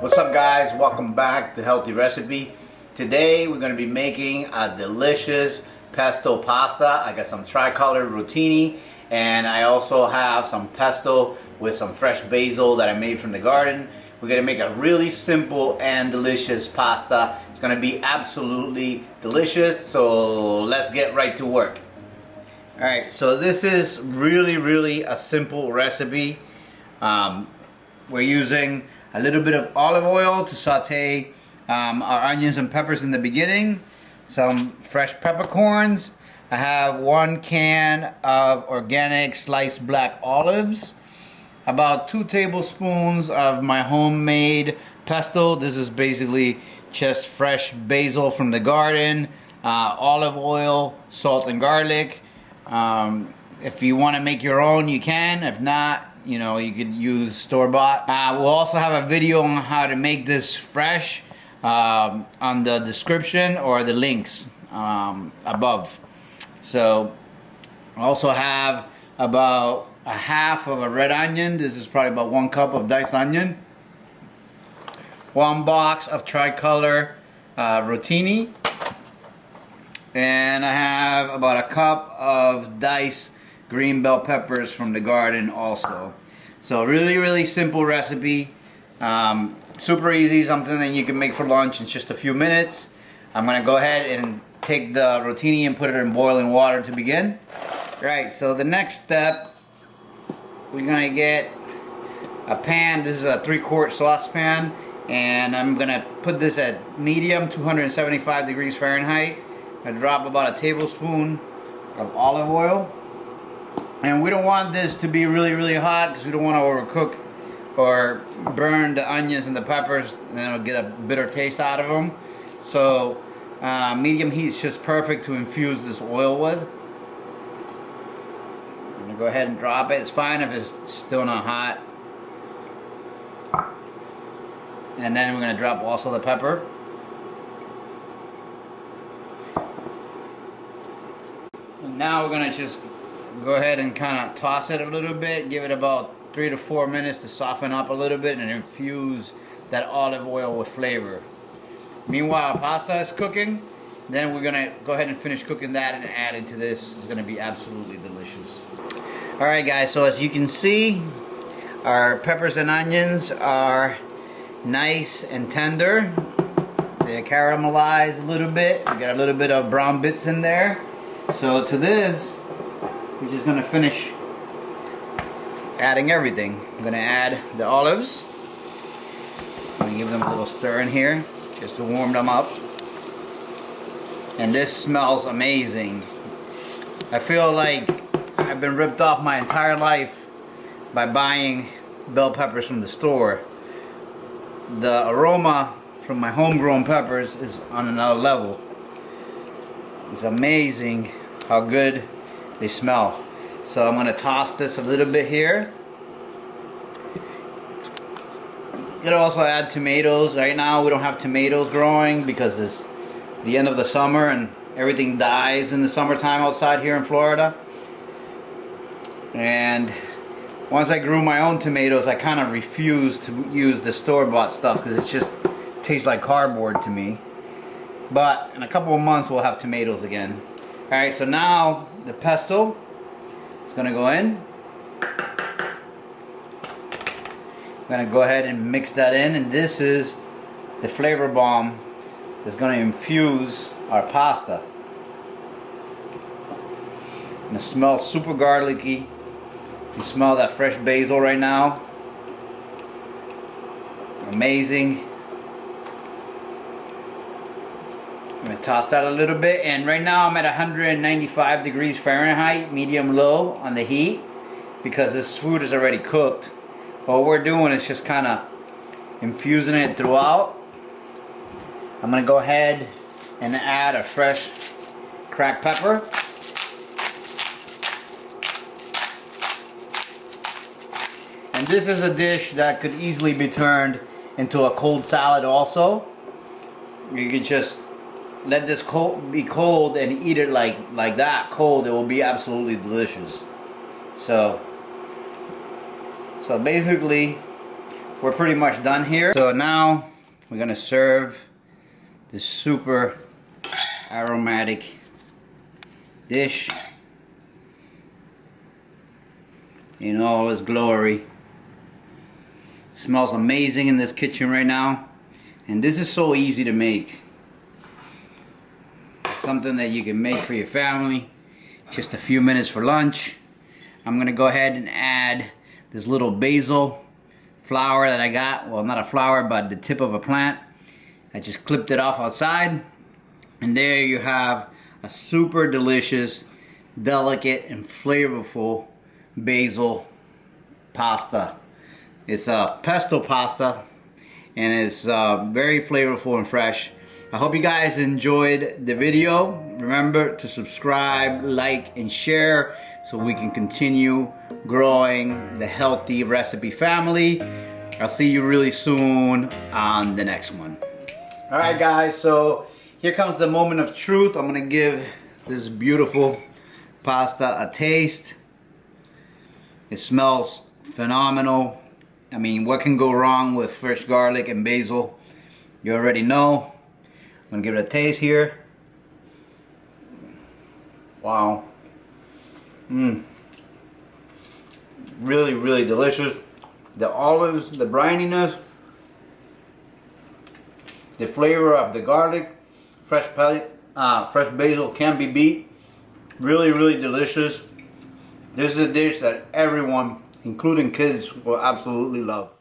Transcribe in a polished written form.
What's up guys, welcome back to Healthy Recipe. Today we're going to be making a delicious pesto pasta. I got some tricolor rotini and I also have some pesto with some fresh basil that I made from the garden. We're going to make a really simple and delicious pasta. It's going to be absolutely delicious, so let's get right to work. Alright, so this is really a simple recipe. We're using a little bit of olive oil to saute our onions and peppers in the beginning. Some fresh peppercorns. I have 1 can of organic sliced black olives. About 2 tablespoons of my homemade pesto. This is basically just fresh basil from the garden. Olive oil, salt and garlic. If you want to make your own, you can. If not, you know, you could use store-bought. We'll also have a video on how to make this fresh on the description or the links above. So I also have about a half of a red onion. This is probably about 1 cup of diced onion. 1 box of tricolor rotini. And I have about a cup of diced green bell peppers from the garden also. So really simple recipe, super easy, something that you can make for lunch in just a few minutes. I'm gonna go ahead and take the rotini and put it in boiling water to begin. Right, so the next step, we're gonna get a pan. This is a 3-quart saucepan, and I'm gonna put this at medium, 275 degrees Fahrenheit. I drop about a tablespoon of olive oil. And we don't want this to be really hot because we don't want to overcook or burn the onions and the peppers, and then it'll get a bitter taste out of them. So medium heat is just perfect to infuse this oil with. I'm going to go ahead and drop it. It's fine if it's still not hot. And then we're going to drop also the pepper. And now we're going to just go ahead and kind of toss it a little bit, give it about 3 to 4 minutes to soften up a little bit and infuse that olive oil with flavor. Meanwhile, pasta is cooking. Then we're gonna go ahead and finish cooking that and add it to this. It's gonna be absolutely delicious. Alright guys, so as you can see, our peppers and onions are nice and tender. They're caramelized a little bit. We got a little bit of brown bits in there. So to this, we're just going to finish adding everything. I'm going to add the olives. I'm going to give them a little stir in here just to warm them up. And this smells amazing. I feel like I've been ripped off my entire life by buying bell peppers from the store. The aroma from my homegrown peppers is on another level. It's amazing how good they smell. So I'm going to toss this a little bit here. You could also add tomatoes. Right now we don't have tomatoes growing because it's the end of the summer and everything dies in the summertime outside here in Florida. And once I grew my own tomatoes, I kind of refused to use the store-bought stuff because it just tastes like cardboard to me. But in a couple of months we'll have tomatoes again. Alright, so now the pesto is going to go in. I'm going to go ahead and mix that in, and this is the flavor bomb that's going to infuse our pasta. And it smells super garlicky. You smell that fresh basil right now. Amazing. I'm going to toss that a little bit, and right now I'm at 195 degrees Fahrenheit, medium low on the heat, because this food is already cooked. What we're doing is just kind of infusing it throughout. I'm going to go ahead and add a fresh cracked pepper. And this is a dish that could easily be turned into a cold salad also. You could just let this be cold and eat it like that, cold. It will be absolutely delicious. So basically we're pretty much done here. So now we're gonna serve this super aromatic dish in all its glory. Smells amazing in this kitchen right now, and this is so easy to make. It's something that you can make for your family, just a few minutes for lunch. I'm gonna go ahead and add this little basil flower that I got. Well, not a flower, but the tip of a plant. I just clipped it off outside, and there you have a super delicious, delicate and flavorful basil pasta. It's a pesto pasta, and it's very flavorful and fresh. I hope you guys enjoyed the video. Remember to subscribe, like, and share so we can continue growing the healthy recipe family. I'll see you really soon on the next one. Alright guys, so here comes the moment of truth. I'm gonna give this beautiful pasta a taste. It smells phenomenal. I mean, what can go wrong with fresh garlic and basil? You already know. I'm gonna give it a taste here. Wow. Really, really delicious. The olives, the brininess, the flavor of the garlic, fresh basil can't be beat. Really, really delicious. This is a dish that everyone, including kids, will absolutely love.